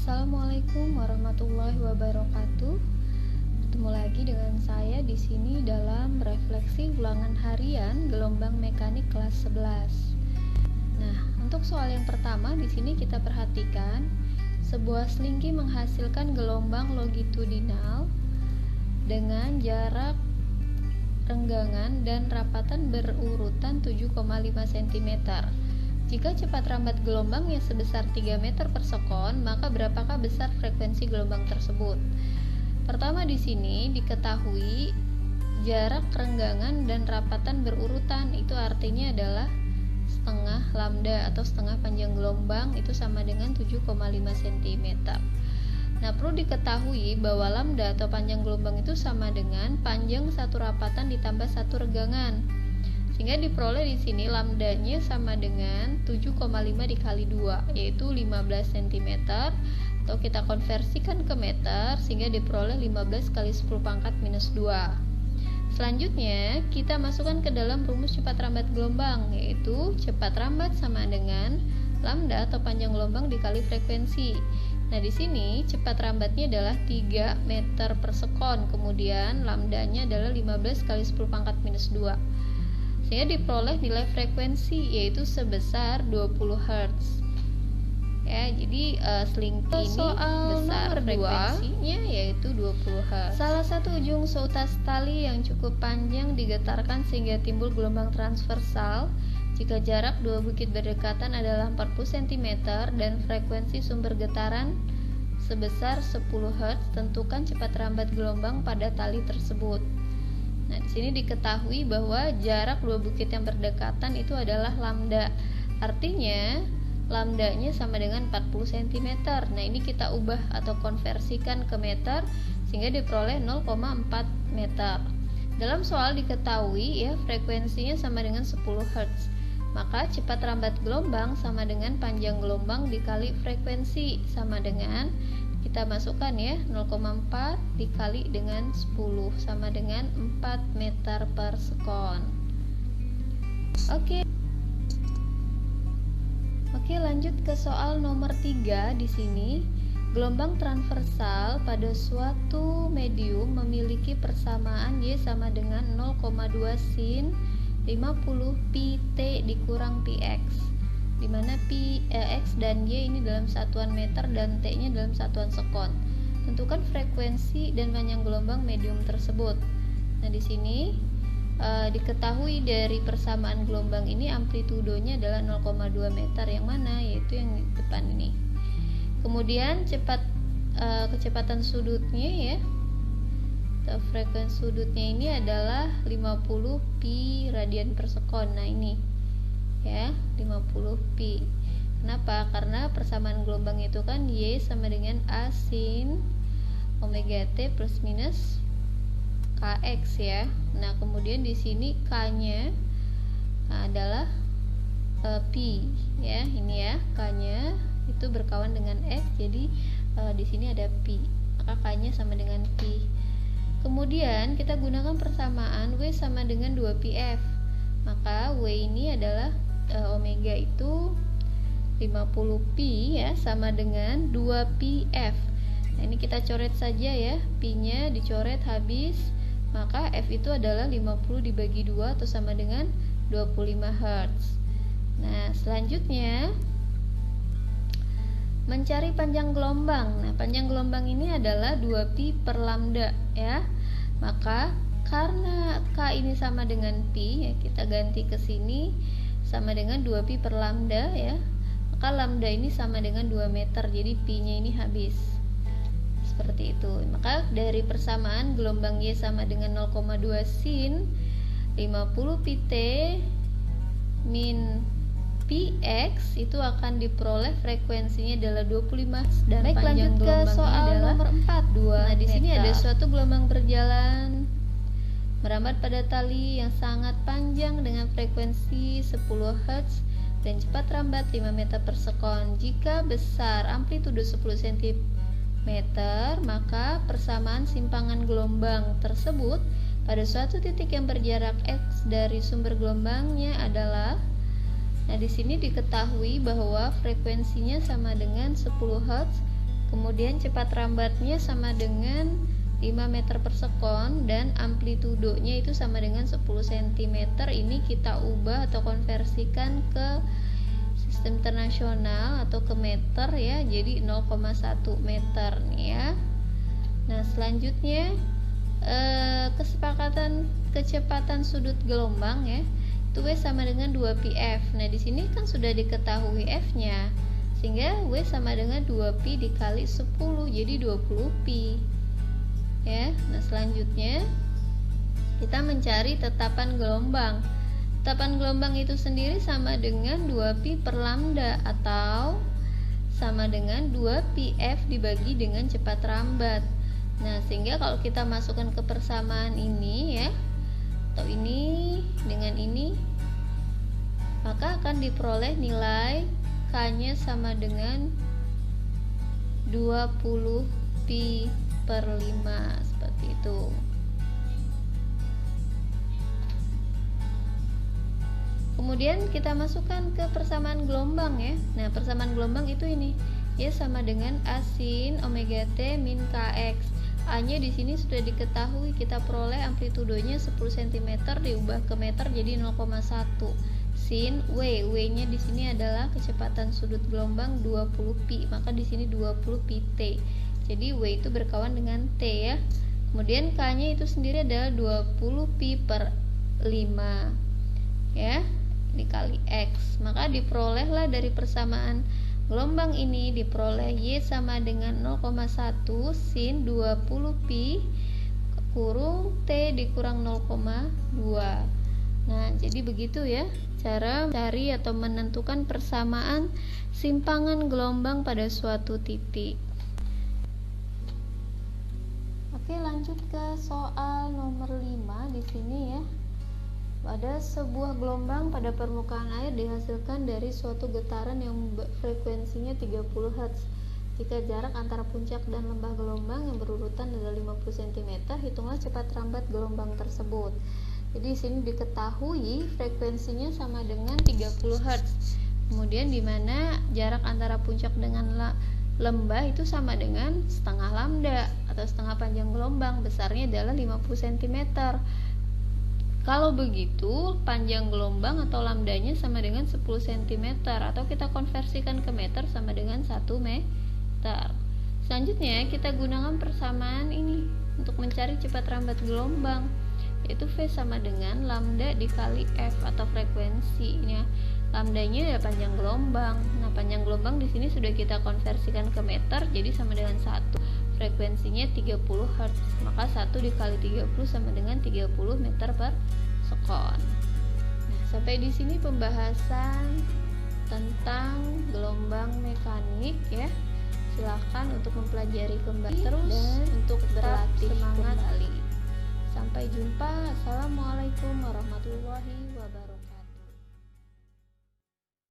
Assalamualaikum warahmatullahi wabarakatuh. Bertemu lagi dengan saya di sini dalam refleksi ulangan harian gelombang mekanik kelas 11. Nah, untuk soal yang pertama di sini kita perhatikan sebuah selingki menghasilkan gelombang longitudinal dengan jarak renggangan dan rapatan berurutan 7,5 cm. Jika cepat rambat gelombangnya sebesar 3 meter per sekon, maka berapakah besar frekuensi gelombang tersebut? Pertama di sini diketahui jarak renggangan dan rapatan berurutan, itu artinya adalah setengah lambda atau setengah panjang gelombang itu sama dengan 7,5 cm. Nah, perlu diketahui bahwa lambda atau panjang gelombang itu sama dengan panjang satu rapatan ditambah satu renggangan. Sehingga diperoleh di sini lambdanya sama dengan 7,5 dikali 2, yaitu 15 cm, atau kita konversikan ke meter sehingga diperoleh 15 kali 10 pangkat minus 2. Selanjutnya kita masukkan ke dalam rumus cepat rambat gelombang, yaitu cepat rambat sama dengan lambda atau panjang gelombang dikali frekuensi. Nah, di sini cepat rambatnya adalah 3 meter per sekon, kemudian lambdanya adalah 15 kali 10 pangkat minus 2. Sehingga diperoleh nilai frekuensi yaitu sebesar 20 Hz. Ya, jadi selingki ini besar frekuensinya yaitu 20 Hz. Salah satu ujung seutas tali yang cukup panjang digetarkan sehingga timbul gelombang transversal jika jarak dua bukit berdekatan adalah 40 cm dan frekuensi sumber getaran sebesar 10 Hz. Tentukan cepat rambat gelombang pada tali tersebut. Nah, di sini diketahui bahwa jarak dua bukit yang berdekatan itu adalah lambda. Artinya, lambdanya sama dengan 40 cm. Nah, ini kita ubah atau konversikan ke meter sehingga diperoleh 0,4 meter. Dalam soal diketahui ya frekuensinya sama dengan 10 Hz. Maka cepat rambat gelombang sama dengan panjang gelombang dikali frekuensi sama dengan kita masukkan ya 0,4 dikali dengan 10 sama dengan 4 meter per sekon. Oke, lanjut ke soal nomor 3 di sini. Gelombang transversal pada suatu medium memiliki persamaan Y sama dengan 0,2 sin 50 pi T dikurang pi X, di mana pi X dan Y ini dalam satuan meter dan T-nya dalam satuan sekon. Tentukan frekuensi dan panjang gelombang medium tersebut. Nah, di sini diketahui dari persamaan gelombang ini amplitudonya adalah 0,2 meter, yang mana yaitu yang di depan ini. Kemudian kecepatan sudutnya ya. Frekuensi sudutnya ini adalah 50 pi radian per sekon. Nah, ini ya 50 pi. Kenapa? Karena persamaan gelombang itu kan Y sama dengan A sin omega T plus minus Kx ya. Nah, kemudian di sini K-nya adalah pi ya. Ini ya, K-nya itu berkawan dengan X, jadi di sini ada pi. Maka K-nya sama dengan pi. Kemudian kita gunakan persamaan W sama dengan 2πf. Maka W ini adalah omega itu 50 pi ya sama dengan 2πf. Nah, ini kita coret saja ya, pi-nya dicoret habis, maka f itu adalah 50 dibagi 2 atau sama dengan 25 Hz. Nah, selanjutnya mencari panjang gelombang. Nah, panjang gelombang ini adalah 2pi per lambda ya. Maka karena K ini sama dengan pi ya, kita ganti ke sini sama dengan 2pi per lambda ya. Maka lambda ini sama dengan 2 meter, jadi pi-nya ini habis. Seperti itu. Maka dari persamaan gelombang Y sama dengan 0,2 sin 50 pi T min pi X itu akan diperoleh frekuensinya adalah 25 dan Baik, panjang lanjut ke gelombangnya soal adalah nomor 4. 2. Nah, di sini meter. ada suatu gelombang berjalan merambat pada tali yang sangat panjang dengan frekuensi 10 Hz dan cepat rambat 5 meter per sekon. Jika besar amplitudo 10 cm, maka persamaan simpangan gelombang tersebut pada suatu titik yang berjarak X dari sumber gelombangnya adalah. Nah, di sini diketahui bahwa frekuensinya sama dengan 10 Hz Kemudian cepat rambatnya sama dengan 5 meter per sekon dan amplitudonya itu sama dengan 10 cm. Ini kita ubah atau konversikan ke sistem internasional atau ke meter ya, jadi 0,1 meter nih ya. Nah, selanjutnya kesepakatan kecepatan sudut gelombang ya, itu W sama dengan 2πf. Nah, di sini kan sudah diketahui F-nya, sehingga W sama dengan 2pi dikali 10, jadi 20pi. Ya, nah selanjutnya kita mencari tetapan gelombang. Tetapan gelombang itu sendiri sama dengan 2pi per lambda atau sama dengan 2πf dibagi dengan cepat rambat. Nah, sehingga kalau kita masukkan ke persamaan ini ya, atau ini dengan ini, maka akan diperoleh nilai K-nya sama dengan 20pi per 5 seperti itu. Kemudian kita masukkan ke persamaan gelombang ya. Nah, persamaan gelombang itu ini ya, sama dengan A sin omega T min Kx. A-nya di sini sudah diketahui, kita peroleh amplitudonya 10 cm diubah ke meter jadi 0,1 sin W. W-nya di sini adalah kecepatan sudut gelombang 20pi, maka di sini 20pi T. Jadi W itu berkawan dengan T ya. Kemudian K-nya itu sendiri adalah 20pi per 5 ya, dikali X. Maka diperolehlah dari persamaan gelombang ini diperoleh Y sama dengan 0,1 sin 20pi kurung T dikurang 0,2. Nah, jadi begitu ya cara mencari atau menentukan persamaan simpangan gelombang pada suatu titik. Oke, lanjut ke soal nomor 5 di sini ya. Pada sebuah gelombang pada permukaan air dihasilkan dari suatu getaran yang frekuensinya 30 Hz. Jika jarak antara puncak dan lembah gelombang yang berurutan adalah 50 cm, hitunglah cepat rambat gelombang tersebut. Jadi di sini diketahui frekuensinya sama dengan 30 Hz. Kemudian di mana jarak antara puncak dengan lembah itu sama dengan setengah lambda atau setengah panjang gelombang, besarnya adalah 50 cm. Kalau begitu, panjang gelombang atau lambdanya sama dengan 10 cm atau kita konversikan ke meter sama dengan 1 meter. Selanjutnya, kita gunakan persamaan ini untuk mencari cepat rambat gelombang, yaitu V sama dengan lambda dikali F atau frekuensinya. Lambdanya adalah panjang gelombang. Nah, panjang gelombang di sini sudah kita konversikan ke meter, jadi sama dengan 1. Frekuensinya 30 Hz, maka 1 dikali 30 sama dengan 30 meter per sekon. Nah, sampai di sini pembahasan tentang gelombang mekanik ya. Silahkan untuk mempelajari kembali terus dan untuk berlatih semangat kembali. Sampai jumpa. Assalamualaikum warahmatullahi wabarakatuh.